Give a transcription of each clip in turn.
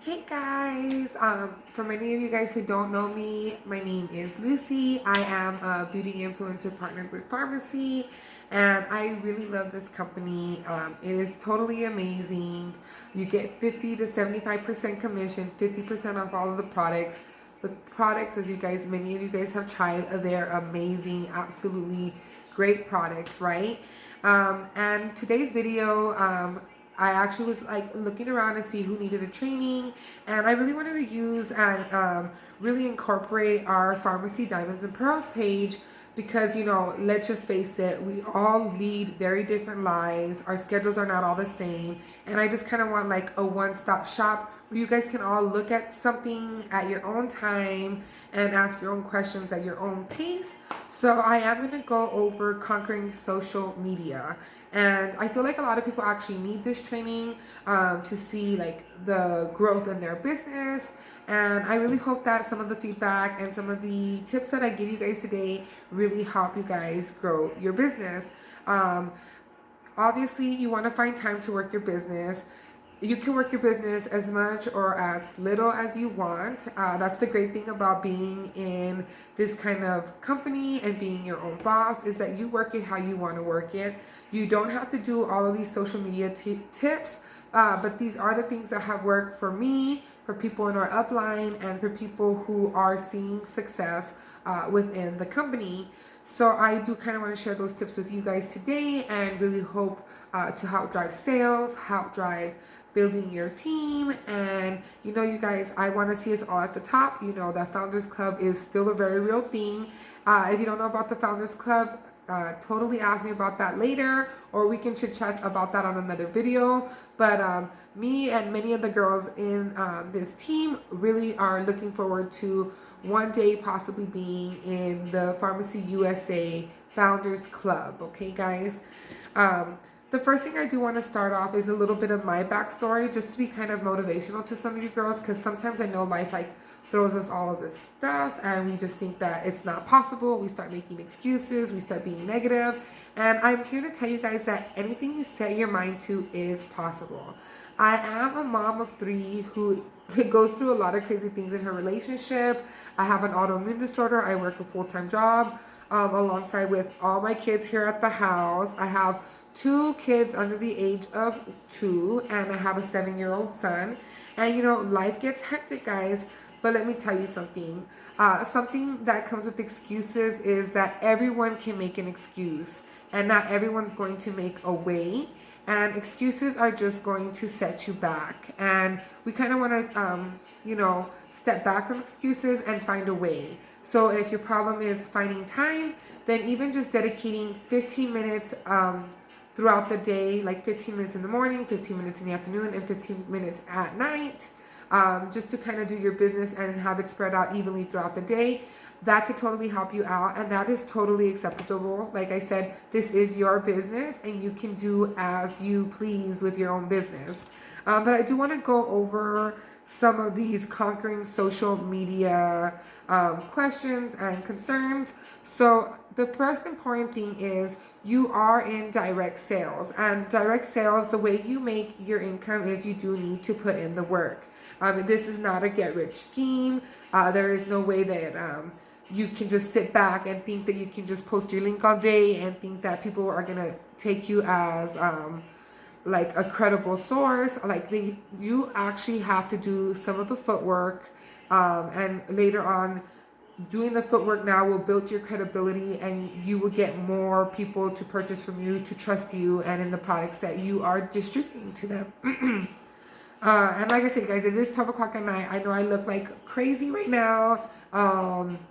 Hey guys, for many of you guys who don't know me, my name is Lucy. I am a beauty influencer partnered with FARMASi, and I really love this company. It is totally amazing. You get 50 to 75% commission, 50% off all of the products. The products, as you guys, many of you guys have tried, they're amazing, absolutely great products, right? And today's video, I actually was like looking around to see who needed a training, and I really wanted to use and really incorporate our FARMASi Diamonds and Pearls page because, let's just face it, we all lead very different lives. Our schedules are not all the same, and I just kind of want like a one-stop shop where you guys can all look at something at your own time and ask your own questions at your own pace. So I am going to go over conquering social media. And I feel like a lot of people actually need this training to see like the growth in their business. And I really hope that some of the feedback and some of the tips that I give you guys today really help you guys grow your business. Obviously, you want to find time to work your business. You can work your business as much or as little as you want. That's the great thing about being in this kind of company and being your own boss, is that you work it how you want to work it. You don't have to do all of these social media tips, but these are the things that have worked for me, for people in our upline, and for people who are seeing success within the company. So I do kind of want to share those tips with you guys today, and really hope to help drive sales, help drive building your team. And you guys, I want to see us all at the top. That Founders Club is still a very real thing. If you don't know about the Founders Club, totally ask me about that later, or we can chit chat about that on another video. But me and many of the girls in this team really are looking forward to one day possibly being in the FARMASi USA Founders Club. Okay, guys. The first thing I do want to start off is a little bit of my backstory, just to be kind of motivational to some of you girls, because sometimes I know life like throws us all of this stuff and we just think that it's not possible. We start making excuses, we start being negative, and I'm here to tell you guys that anything you set your mind to is possible. I am a mom of three who goes through a lot of crazy things in her relationship. I have an autoimmune disorder. I work a full-time job alongside with all my kids here at the house. I have two kids under the age of 2, and I have a 7-year-old son. And life gets hectic, guys. But let me tell you something. Something that comes with excuses is that everyone can make an excuse, and not everyone's going to make a way. And excuses are just going to set you back. And we kind of want to, step back from excuses and find a way. So if your problem is finding time, then even just dedicating 15 minutes throughout the day, like 15 minutes in the morning, 15 minutes in the afternoon, and 15 minutes at night, just to kind of do your business and have it spread out evenly throughout the day. That could totally help you out, and that is totally acceptable. Like I said, this is your business, and you can do as you please with your own business. But I do want to go over some of these conquering social media questions and concerns. So the first important thing is you are in direct sales. And direct sales, the way you make your income is you do need to put in the work. This is not a get-rich scheme. There is no way that you can just sit back and think that you can just post your link all day and think that people are going to take you as like a credible source. Like you actually have to do some of the footwork, and later on, doing the footwork now will build your credibility, and you will get more people to purchase from you, to trust you and in the products that you are distributing to them. And like I said, guys, it is 12 o'clock at night. I know I look like crazy right now.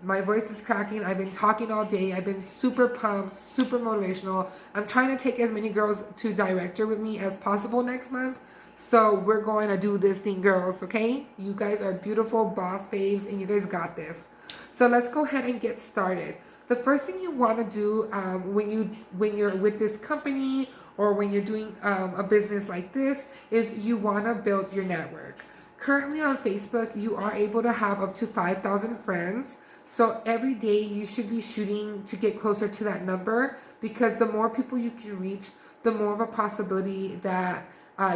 My voice is cracking. I've been talking all day. I've been super pumped, super motivational. I'm trying to take as many girls to director with me as possible next month. So we're going to do this thing, girls, okay? You guys are beautiful boss babes, and you guys got this. So let's go ahead and get started. The first thing you want to do when you're with this company, or when you're doing a business like this, is you want to build your network. Currently on Facebook, you are able to have up to 5,000 friends. So every day you should be shooting to get closer to that number, because the more people you can reach, the more of a possibility that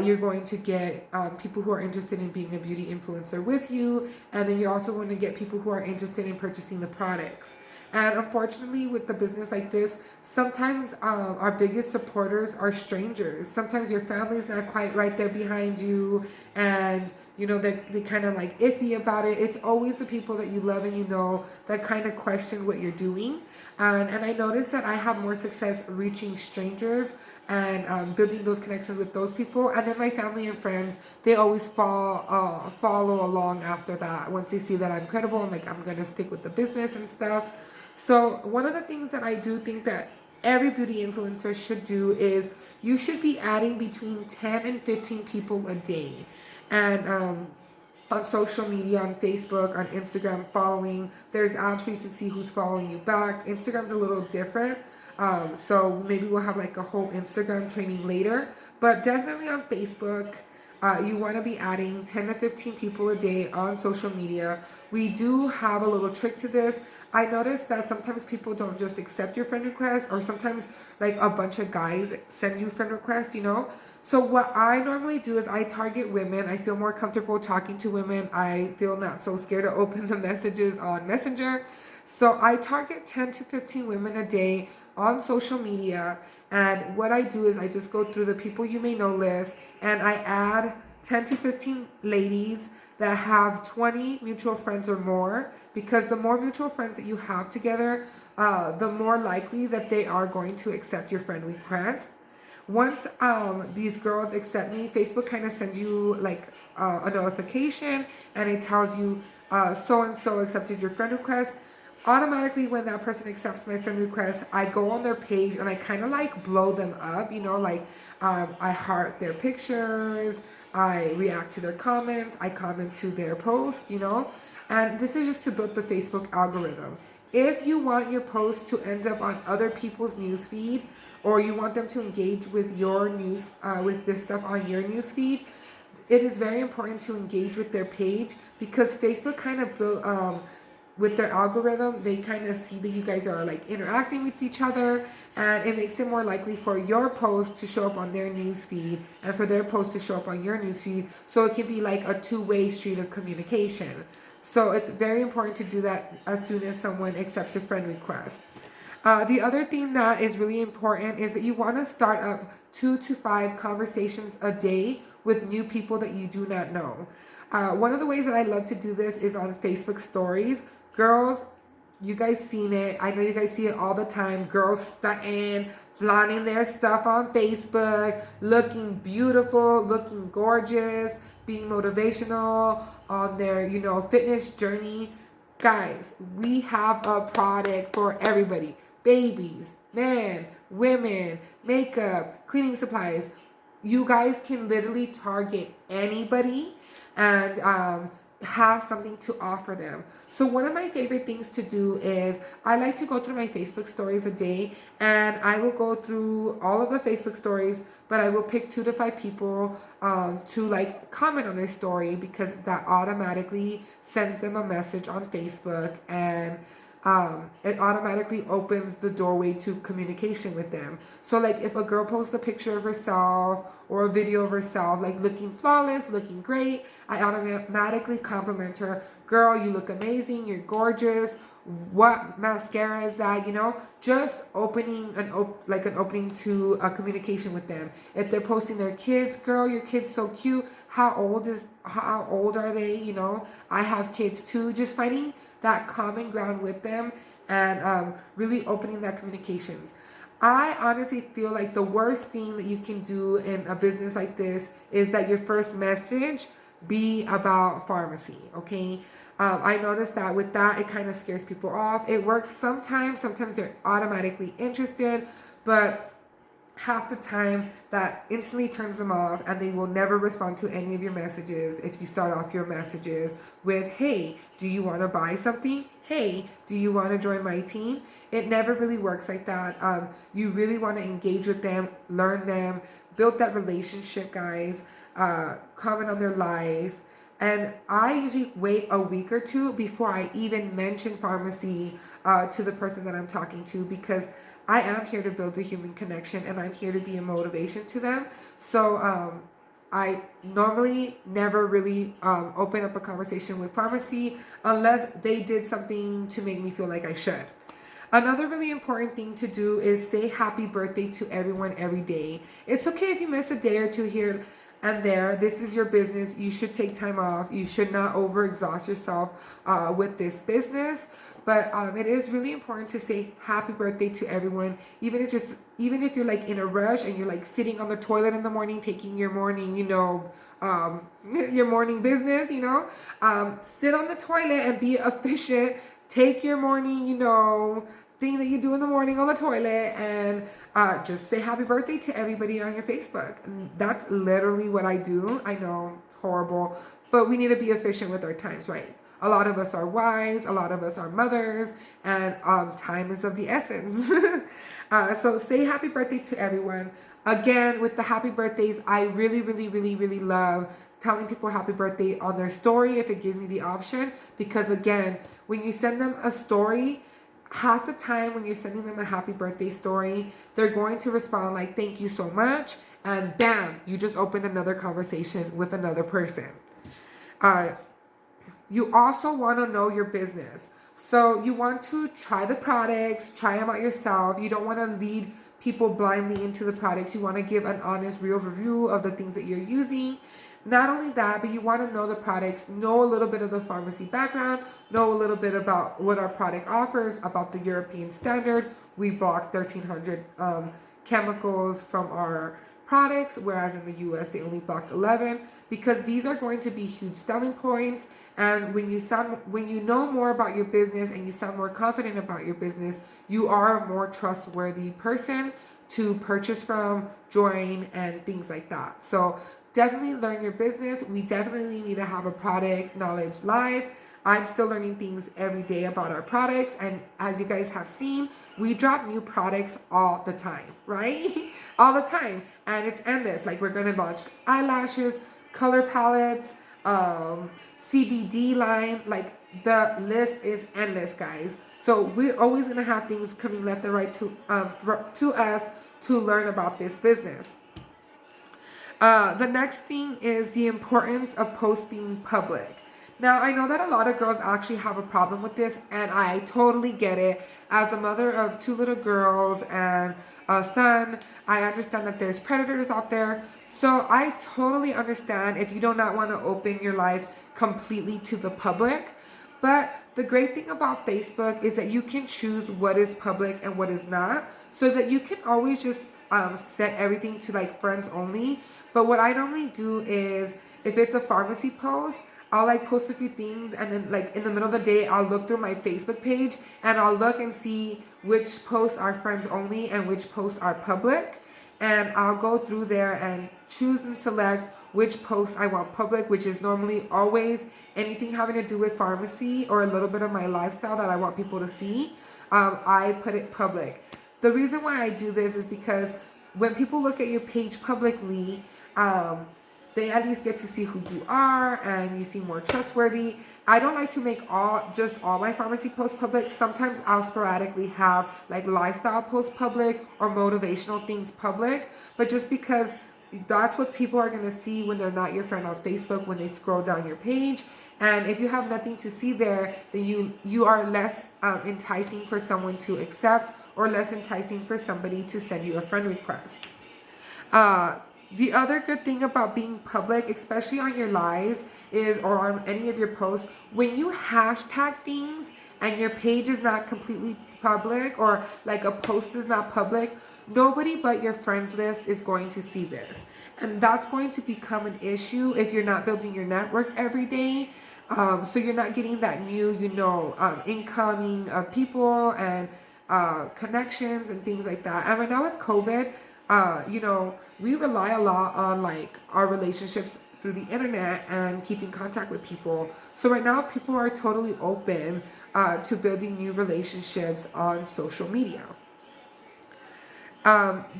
You're going to get people who are interested in being a beauty influencer with you, and then you're also going to get people who are interested in purchasing the products. And unfortunately, with the business like this, sometimes our biggest supporters are strangers. Sometimes your family's not quite right there behind you, and you know they kind of like iffy about it. It's always the people that you love and you know that kind of question what you're doing. And I noticed that I have more success reaching strangers and building those connections with those people. And then my family and friends, they always follow along after that once they see that I'm credible and like I'm gonna stick with the business and stuff. So one of the things that I do think that every beauty influencer should do is you should be adding between 10 and 15 people a day. And on social media, on Facebook, on Instagram, following. There's apps where you can see who's following you back. Instagram's a little different. So maybe we'll have like a whole Instagram training later. But definitely on Facebook, you want to be adding 10 to 15 people a day on social media. We do have a little trick to this. I noticed that sometimes people don't just accept your friend request, or sometimes like a bunch of guys send you friend requests, you know? So what I normally do is I target women. I feel more comfortable talking to women. I feel not so scared to open the messages on Messenger. So I target 10 to 15 women a day on social media. And what I do is I just go through the people you may know list and I add 10 to 15 ladies that have 20 mutual friends or more, because the more mutual friends that you have together, the more likely that they are going to accept your friend request. Once these girls accept me, Facebook kind of sends you like a notification, and it tells you so and so accepted your friend request. Automatically, when that person accepts my friend request, I go on their page and I kind of like blow them up, you know, like I heart their pictures, I react to their comments, I comment to their posts, you know, and this is just to build the Facebook algorithm. If you want your post to end up on other people's newsfeed, or you want them to engage with your news, with this stuff on your newsfeed, it is very important to engage with their page, because Facebook kind of built, with their algorithm, they kind of see that you guys are like interacting with each other, and it makes it more likely for your post to show up on their newsfeed and for their post to show up on your newsfeed. So it can be like a two-way street of communication. So it's very important to do that as soon as someone accepts a friend request. The other thing that is really important is that you want to start up 2 to 5 conversations a day with new people that you do not know. One of the ways that I love to do this is on Facebook stories. Girls, you guys seen it. I know you guys see it all the time. Girls stunting, flaunting their stuff on Facebook, looking beautiful, looking gorgeous, being motivational on their, you know, fitness journey. Guys, we have a product for everybody. Babies, men, women, makeup, cleaning supplies. You guys can literally target anybody and have something to offer them. So one of my favorite things to do is I like to go through my Facebook stories a day, and I will go through all of the Facebook stories, but I will pick 2 to 5 people to like comment on their story, because that automatically sends them a message on Facebook, and it automatically opens the doorway to communication with them. So like if a girl posts a picture of herself or a video of herself, like looking flawless, looking great, I automatically compliment her. Girl, you look amazing, you're gorgeous. What mascara is that? You know, just opening an opening to a communication with them. If they're posting their kids, girl, your kid's so cute. How old are they? You know, I have kids too. Just finding that common ground with them, and really opening that communications. I honestly feel like the worst thing that you can do in a business like this is that your first message be about FARMASi, okay? I noticed that with that, it kind of scares people off. It works sometimes they're automatically interested, but half the time that instantly turns them off, and they will never respond to any of your messages if you start off your messages with, hey, do you want to buy something? Hey, do you want to join my team? It never really works like that. You really want to engage with them, learn them, build that relationship, guys. Comment on their life. And I usually wait a week or two before I even mention FARMASi to the person that I'm talking to, because I am here to build a human connection, and I'm here to be a motivation to them. So I normally never really open up a conversation with FARMASi unless they did something to make me feel like I should. Another really important thing to do is say happy birthday to everyone every day. It's okay if you miss a day or two here and there. This is your business. You should take time off. You should not overexhaust yourself with this business. But it is really important to say happy birthday to everyone, even if you're like in a rush and you're like sitting on the toilet in the morning, taking your morning, your morning business. Sit on the toilet and be efficient. Take your morning, thing that you do in the morning on the toilet, and just say happy birthday to everybody on your Facebook. And that's literally what I do. I know, horrible, but we need to be efficient with our times, right? A lot of us are wives, a lot of us are mothers, and time is of the essence. So say happy birthday to everyone. Again, with the happy birthdays, I really, really, really, really love telling people happy birthday on their story if it gives me the option. Because again, when you send them a story, half the time when you're sending them a happy birthday story, they're going to respond like, thank you so much. And bam, you just opened another conversation with another person. You also want to know your business. So you want to try the products, try them out yourself. You don't want to lead people blindly into the products. You want to give an honest, real review of the things that you're using. Not only that, but you want to know the products, know a little bit of the FARMASi background, know a little bit about what our product offers, about the European standard. We block 1,300 chemicals from our products, whereas in the US they only blocked 11, because these are going to be huge selling points. And when you know more about your business and you sound more confident about your business, you are a more trustworthy person to purchase from, join, and things like that. So definitely learn your business. We definitely need to have a product knowledge live. I'm still learning things every day about our products, and as you guys have seen, we drop new products all the time, right? All the time, and it's endless. Like, we're gonna launch eyelashes, color palettes, CBD line. Like, the list is endless, guys. So we're always gonna have things coming left and right to us to learn about this business. The next thing is the importance of posts being public. Now, I know that a lot of girls actually have a problem with this, and I totally get it. As a mother of 2 little girls and a son, I understand that there's predators out there. So I totally understand if you do not want to open your life completely to the public. But the great thing about Facebook is that you can choose what is public and what is not, so that you can always just set everything to like friends only. But what I normally do is, if it's a FARMASi post, I'll like post a few things, and then like in the middle of the day, I'll look through my Facebook page and I'll look and see which posts are friends only and which posts are public. And I'll go through there and choose and select which posts I want public, which is normally always anything having to do with FARMASi or a little bit of my lifestyle that I want people to see. I put it public. The reason why I do this is because when people look at your page publicly, they at least get to see who you are and you seem more trustworthy. I don't like to make all my FARMASi posts public. Sometimes I'll sporadically have like lifestyle posts public or motivational things public, but just because that's what people are going to see when they're not your friend on Facebook, when they scroll down your page. And if you have nothing to see there, then you are less enticing for someone to accept, or less enticing for somebody to send you a friend request. The other good thing about being public, especially on your lives, or on any of your posts, when you hashtag things and your page is not completely public, or like a post is not public, nobody but your friends list is going to see this. And that's going to become an issue if you're not building your network every day. So you're not getting that new, incoming of people and connections and things like that. And right now with COVID, we rely a lot on like our relationships through the internet and keeping contact with people. So right now people are totally open to building new relationships on social media.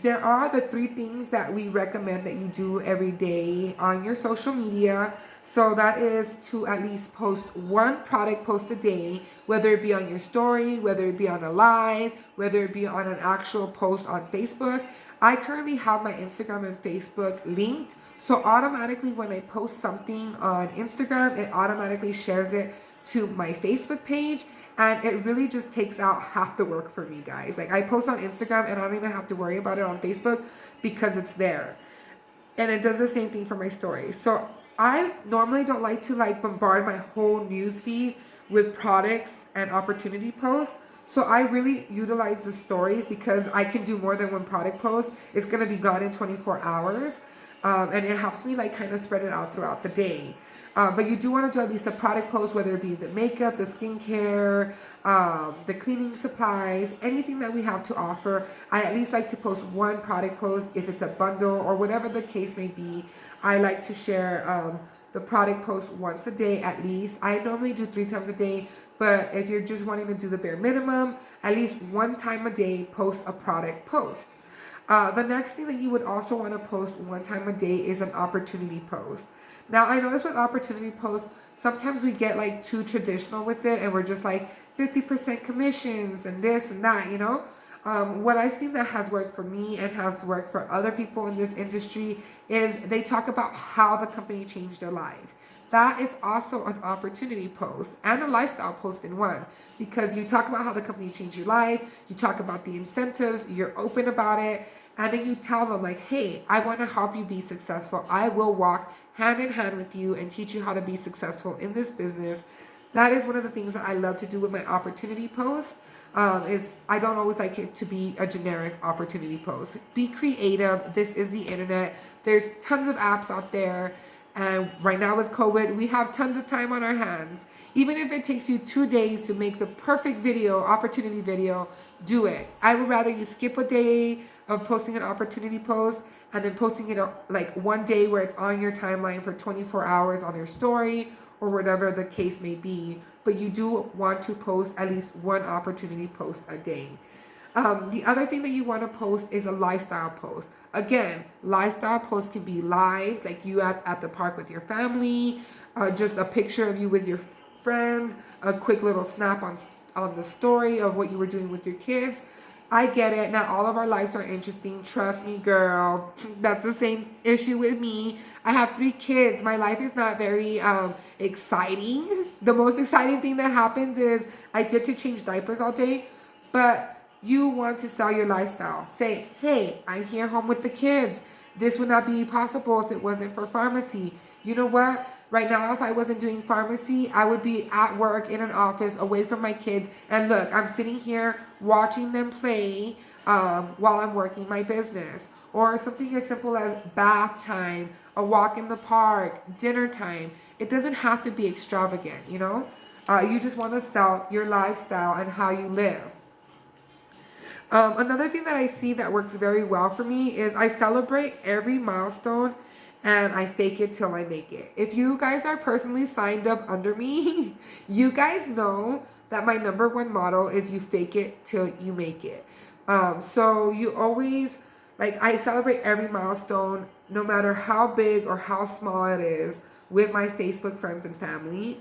There are the 3 things that we recommend that you do every day on your social media. So that is to at least post 1 product post a day, whether it be on your story, whether it be on a live, whether it be on an actual post on Facebook. I currently have my Instagram and Facebook linked. So automatically when I post something on Instagram, it automatically shares it to my Facebook page. And it really just takes out half the work for me, guys. Like I post on Instagram and I don't even have to worry about it on Facebook because it's there. And it does the same thing for my stories. So I normally don't like to like bombard my whole news feed with products and opportunity posts. So I really utilize the stories because I can do more than one product post. It's gonna be gone in 24 hours. And it helps me like kind of spread it out throughout the day. But you do want to do at least a product post, whether it be the makeup, the skincare, the cleaning supplies, anything that we have to offer. I at least like to post one product post if it's a bundle or whatever the case may be. I like to share the product post once a day at least. I normally do 3 times a day, but if you're just wanting to do the bare minimum, at least 1 time a day, post a product post. The next thing that you would also want to post 1 time a day is an opportunity post. Now, I notice with opportunity posts, sometimes we get like too traditional with it and we're just like 50% commissions and this and that, you know? What I've seen that has worked for me and has worked for other people in this industry is they talk about how the company changed their life. That is also an opportunity post and a lifestyle post in one, because you talk about how the company changed your life, you talk about the incentives, you're open about it, and then you tell them like, hey, I want to help you be successful. I will walk hand in hand with you and teach you how to be successful in this business. That is one of the things that I love to do with my opportunity posts. Is I don't always like it to be a generic opportunity post. Be creative. This is the internet. There's tons of apps out there. And right now with COVID, we have tons of time on our hands. Even if it takes you 2 days to make the perfect video, opportunity video, do it. I would rather you skip a day of posting an opportunity post and then posting it like 1 day where it's on your timeline for 24 hours on your story or whatever the case may be. But you do want to post at least 1 opportunity post a day. The other thing that you want to post is a lifestyle post. Again, lifestyle posts can be lives, like you at the park with your family, just a picture of you with your friends, a quick little snap on the story of what you were doing with your kids. I get it. Not all of our lives are interesting. Trust me, girl. That's the same issue with me. I have 3 kids. My life is not very exciting. The most exciting thing that happens is I get to change diapers all day, but you want to sell your lifestyle. Say, hey, I'm here home with the kids. This would not be possible if it wasn't for FARMASi. You know what? Right now, if I wasn't doing FARMASi, I would be at work in an office away from my kids. And look, I'm sitting here watching them play while I'm working my business. Or something as simple as bath time, a walk in the park, dinner time. It doesn't have to be extravagant, you know? You just want to sell your lifestyle and how you live. Another thing that I see that works very well for me is I celebrate every milestone and I fake it till I make it. If you guys are personally signed up under me, you guys know that my #1 motto is you fake it till you make it. So you always, like, I celebrate every milestone, no matter how big or how small it is, with my Facebook friends and family.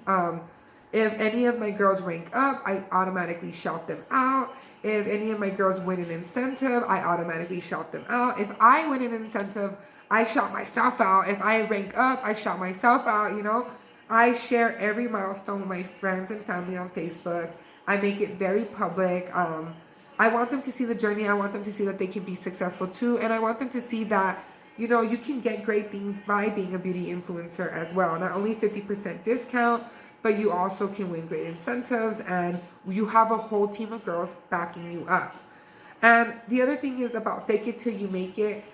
If any of my girls rank up, I automatically shout them out. If any of my girls win an incentive, I automatically shout them out. If I win an incentive, I shout myself out. If I rank up, I shout myself out, you know. I share every milestone with my friends and family on Facebook. I make it very public. I want them to see the journey. I want them to see that they can be successful too. And I want them to see that, you know, you can get great things by being a beauty influencer as well. Not only 50% discount, but you also can win great incentives and you have a whole team of girls backing you up. And the other thing is about fake it till you make it.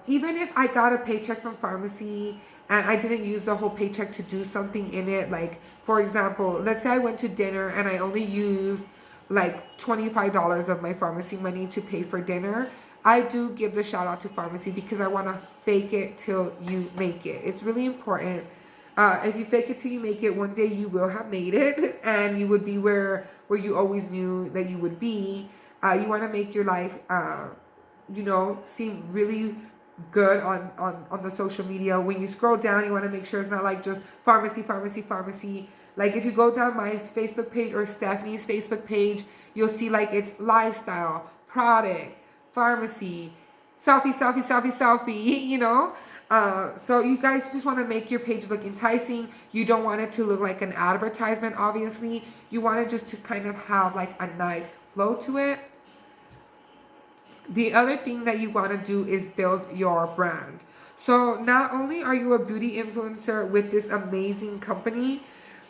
Even if I got a paycheck from FARMASi and I didn't use the whole paycheck to do something in it, like for example, let's say I went to dinner and I only used like $25 of my FARMASi money to pay for dinner, I do give the shout out to FARMASi because I want to fake it till you make it. It's really important. If you fake it till you make it, one day you will have made it and you would be where you always knew that you would be. You want to make your life, you know, seem really good on the social media. When you scroll down, you want to make sure it's not like just FARMASi, FARMASi, FARMASi. Like if you go down my Facebook page or Stephanie's Facebook page, you'll see like it's lifestyle, product, FARMASi, selfie, selfie, selfie, selfie, you know? So you guys just want to make your page look enticing. You don't want it to look like an advertisement, obviously. You want it just to kind of have like a nice flow to it. The other thing that you want to do is build your brand. So not only are you a beauty influencer with this amazing company,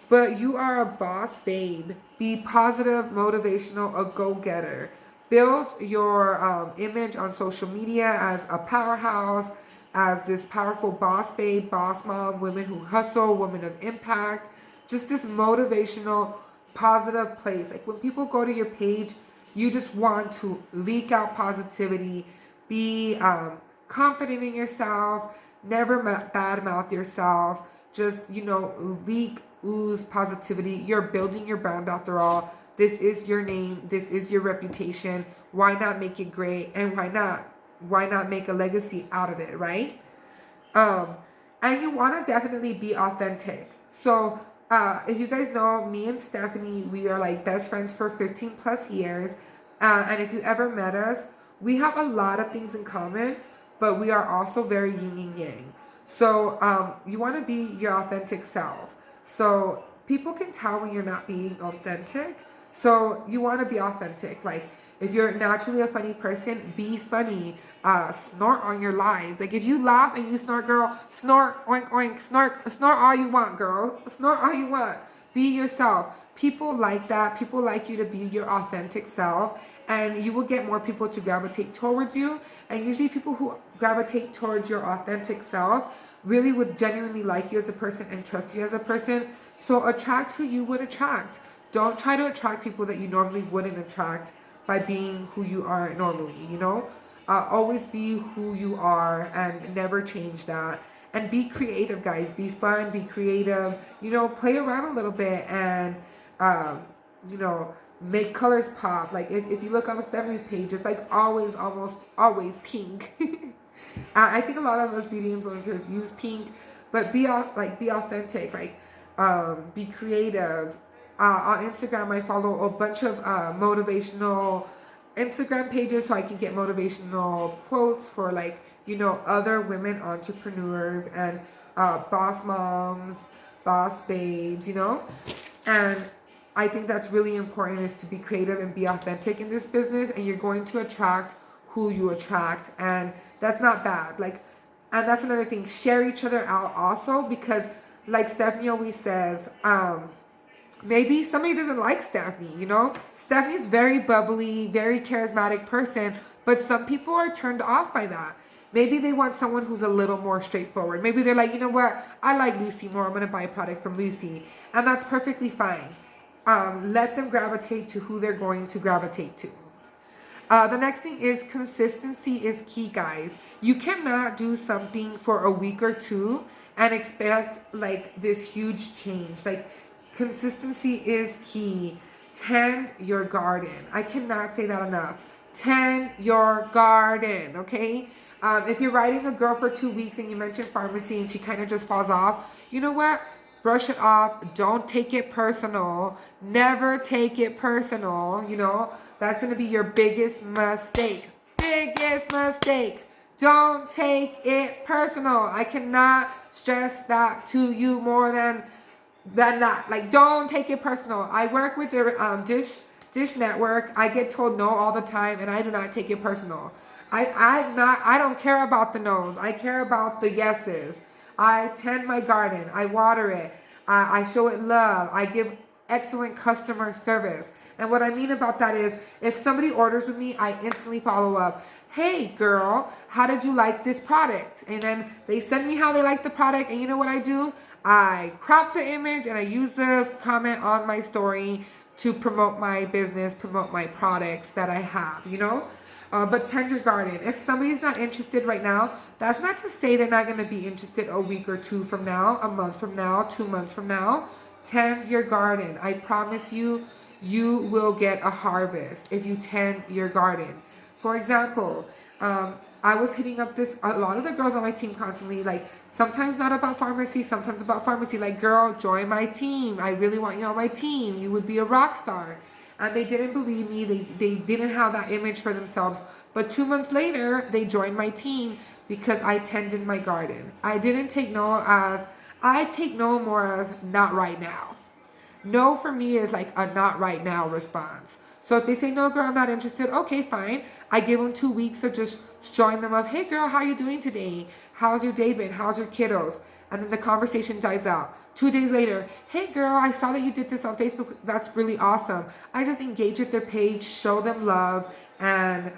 but you are a boss babe. Be positive, motivational, a go-getter. Build your image on social media as a powerhouse, as this powerful boss babe, boss mom, women who hustle, women of impact. Just this motivational, positive place. Like when people go to your page, you just want to leak out positivity, be confident in yourself, never badmouth yourself, just, leak, ooze positivity. You're building your brand after all. This is your name. This is your reputation. Why not make it great? And why not make a legacy out of it, right? And you want to definitely be authentic. So if you guys know, me and Stephanie, we are like best friends for 15 plus years. And if you ever met us, we have a lot of things in common, but we are also very yin and yang. So you want to be your authentic self. So people can tell when you're not being authentic. So you want to be authentic. Like if you're naturally a funny person, be funny. Snort on your lives. Like if you laugh and you snort, girl, snort, oink, oink, snort all you want, girl. Snort all you want. Be yourself. People like that. People like you to be your authentic self. And you will get more people to gravitate towards you. And usually people who gravitate towards your authentic self really would genuinely like you as a person and trust you as a person. So attract who you would attract. Don't try to attract people that you normally wouldn't attract by being who you are normally, always be who you are and never change that. And be creative, guys. Be fun, be creative, play around a little bit and, make colors pop. Like if you look on the Stephanie's page, it's like almost always pink. I think a lot of us beauty influencers use pink, but be authentic, be creative. On Instagram, I follow a bunch of motivational Instagram pages so I can get motivational quotes for other women entrepreneurs and boss moms, boss babes, and I think that's really important, is to be creative and be authentic in this business, and you're going to attract who you attract, and that's not bad. And that's another thing, share each other out also, because like Stephanie always says, maybe somebody doesn't like Stephanie, Stephanie's very bubbly, very charismatic person, but some people are turned off by that. Maybe they want someone who's a little more straightforward. Maybe they're like, you know what, I like Lucy more, I'm going to buy a product from Lucy. And that's perfectly fine. Let them gravitate to who they're going to gravitate to. The next thing is consistency is key, guys. You cannot do something for a week or two and expect this huge change. Consistency is key. Tend your garden. I cannot say that enough. Tend your garden, okay? If you're riding a girl for 2 weeks and you mention FARMASi and she kind of just falls off, you know what? Brush it off. Don't take it personal. Never take it personal. That's going to be your biggest mistake. Biggest mistake. Don't take it personal. I cannot stress that to you more than that. Don't take it personal. I work with the Dish Network. I get told no all the time, and I do not take it personal. I don't care about the no's. I care about the yeses. I tend my garden. I water it. I show it love. I give excellent customer service. And what I mean about that is, if somebody orders with me, I instantly follow up. Hey, girl, how did you like this product? And then they send me how they like the product. And you know what I do? I crop the image and I use the comment on my story to promote my business, promote my products that I have, But tend your garden. If somebody's not interested right now, that's not to say they're not going to be interested a week or two from now, a month from now, 2 months from now. Tend your garden. I promise you, you will get a harvest if you tend your garden. For example, I was hitting up a lot of the girls on my team constantly, sometimes not about FARMASi, sometimes about FARMASi, girl, join my team. I really want you on my team. You would be a rock star. And they didn't believe me. They didn't have that image for themselves But 2 months later, they joined my team because I tended my garden. I take no more as not right now. No for me is like a not right now response. So if they say, no, girl, I'm not interested, okay, fine. I give them 2 weeks of just showing them of, hey, girl, how you doing today? How's your day been? How's your kiddos? And then the conversation dies out. 2 days later, hey, girl, I saw that you did this on Facebook. That's really awesome. I just engage with their page, show them love, and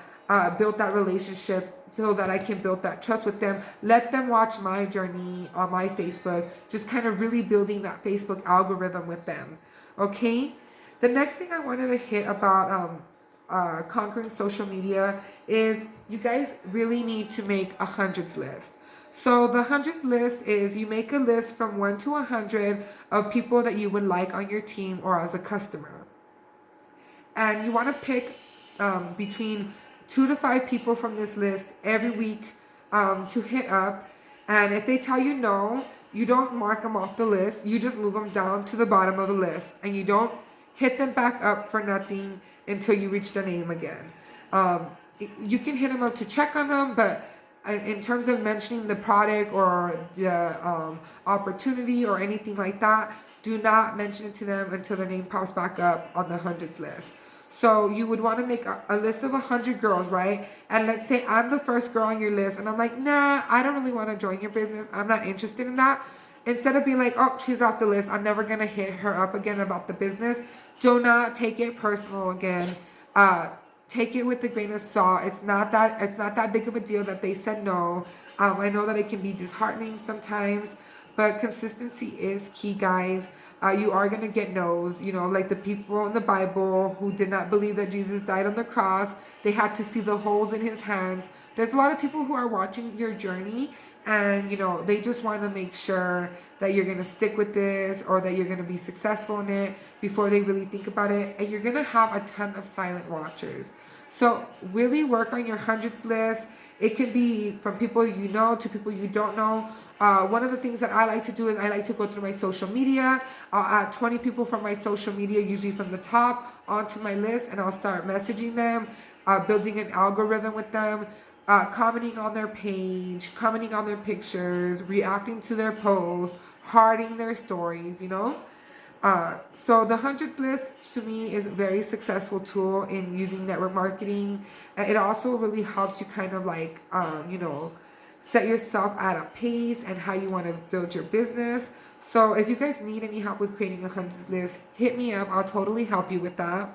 build that relationship so that I can build that trust with them. Let them watch my journey on my Facebook, just kind of really building that Facebook algorithm with them. Okay? The next thing I wanted to hit about conquering social media is you guys really need to make a hundreds list. So the hundreds list is you make a list from 1 to 100 of people that you would like on your team or as a customer. And you want to pick between 2 to 5 people from this list every week to hit up. And if they tell you no, you don't mark them off the list. You just move them down to the bottom of the list. And you don't hit them back up for nothing until you reach their name again. You can hit them up to check on them, but in terms of mentioning the product or the opportunity or anything like that, do not mention it to them until their name pops back up on the hundreds list. So you would want to make a list of 100 girls, right? And let's say I'm the first girl on your list and I'm like, nah, I don't really want to join your business. I'm not interested in that. Instead of being like, oh, she's off the list, I'm never going to hit her up again about the business. Do not take it personal again. Take it with a grain of salt. It's not that big of a deal that they said no. I know that it can be disheartening sometimes, but consistency is key, guys. You are going to get no's, like the people in the Bible who did not believe that Jesus died on the cross. They had to see the holes in his hands. There's a lot of people who are watching your journey and, they just want to make sure that you're going to stick with this or that you're going to be successful in it before they really think about it. And you're going to have a ton of silent watchers. So really work on your hundreds list. It can be from people you know to people you don't know. One of the things that I like to do is I like to go through my social media. I'll add 20 people from my social media, usually from the top, onto my list, and I'll start messaging them, building an algorithm with them, commenting on their page, commenting on their pictures, reacting to their posts, hearting their stories, So the hundreds list to me is a very successful tool in using network marketing. It also really helps you kind of like, set yourself at a pace and how you want to build your business. So if you guys need any help with creating a hundreds list, hit me up. I'll totally help you with that.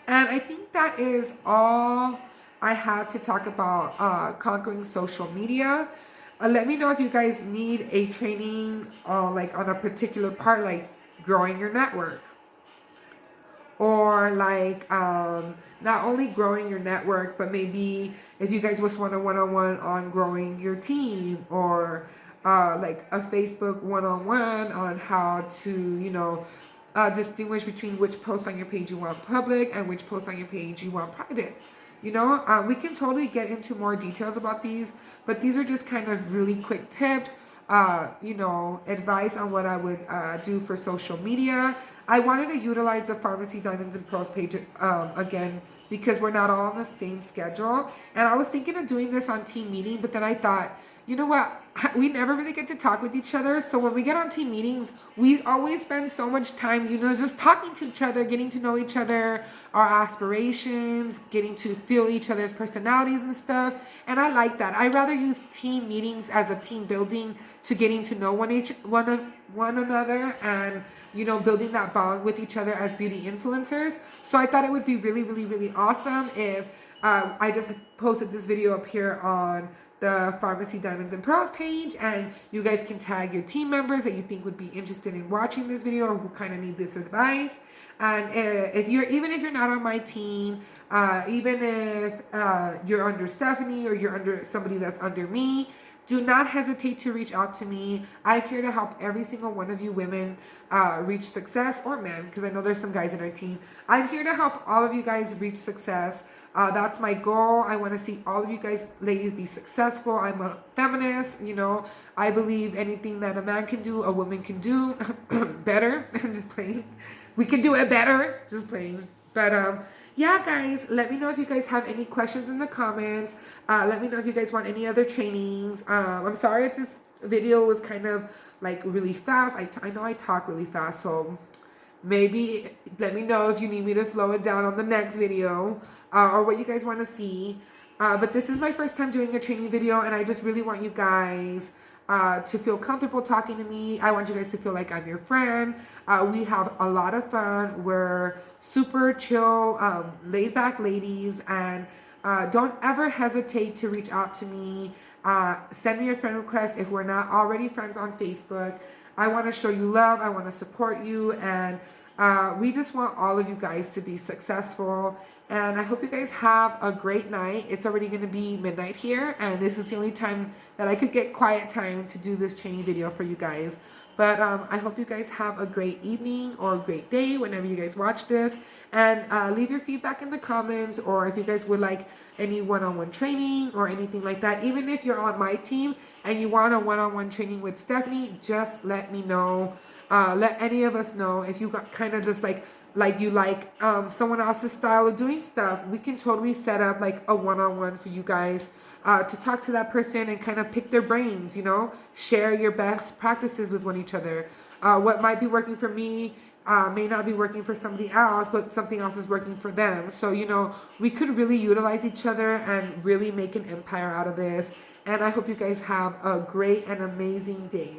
And I think that is all I have to talk about conquering social media. Let me know if you guys need a training like on a particular part, like growing your network. Or like not only growing your network, but maybe if you guys just want a one-on-one on growing your team, or like a Facebook one-on-one on how to, distinguish between which posts on your page you want public and which posts on your page you want private. We can totally get into more details about these, but these are just kind of really quick tips, advice on what I would do for social media. I wanted to utilize the FARMASi Diamonds and Pearls page again because we're not all on the same schedule. And I was thinking of doing this on team meeting, but then I thought, you know what? We never really get to talk with each other. So when we get on team meetings, we always spend so much time, just talking to each other, getting to know each other, our aspirations, getting to feel each other's personalities and stuff. And I like that. I rather use team meetings as a team building to getting to know one another and, building that bond with each other as beauty influencers. So I thought it would be really, really, really awesome if I just posted this video up here on the FARMASi Diamonds and Pearls page, and you guys can tag your team members that you think would be interested in watching this video or who kind of need this advice. And if you're not on my team, even if you're under Stephanie or you're under somebody that's under me, do not hesitate to reach out to me. I'm here to help every single one of you women reach success, or men, because I know there's some guys in our team. I'm here to help all of you guys reach success. That's my goal. I want to see all of you guys, ladies, be successful. I'm a feminist. I believe anything that a man can do, a woman can do better. I'm just playing. We can do it better. Just playing. But yeah, guys, let me know if you guys have any questions in the comments. Let me know if you guys want any other trainings. I'm sorry if this video was kind of like really fast. I know I talk really fast, so maybe let me know if you need me to slow it down on the next video, or what you guys want to see. But this is my first time doing a training video, and I just really want you guys to feel comfortable talking to me. I want you guys to feel like I'm your friend. We have a lot of fun. We're super chill, laid back ladies, and don't ever hesitate to reach out to me. Send me a friend request if we're not already friends on Facebook. I want to show you love. I want to support you. And we just want all of you guys to be successful. And I hope you guys have a great night. It's already going to be midnight here. And this is the only time that I could get quiet time to do this training video for you guys. But I hope you guys have a great evening or a great day whenever you guys watch this. And leave your feedback in the comments, or if you guys would like any one-on-one training or anything like that. Even if you're on my team and you want a one-on-one training with Stephanie, just let me know. Let any of us know if you got kind of just like you like someone else's style of doing stuff. We can totally set up like a one-on-one for you guys to talk to that person and kind of pick their brains, you know, share your best practices with one each other. What might be working for me may not be working for somebody else, but something else is working for them. So, you know, we could really utilize each other and really make an empire out of this. And I hope you guys have a great and amazing day.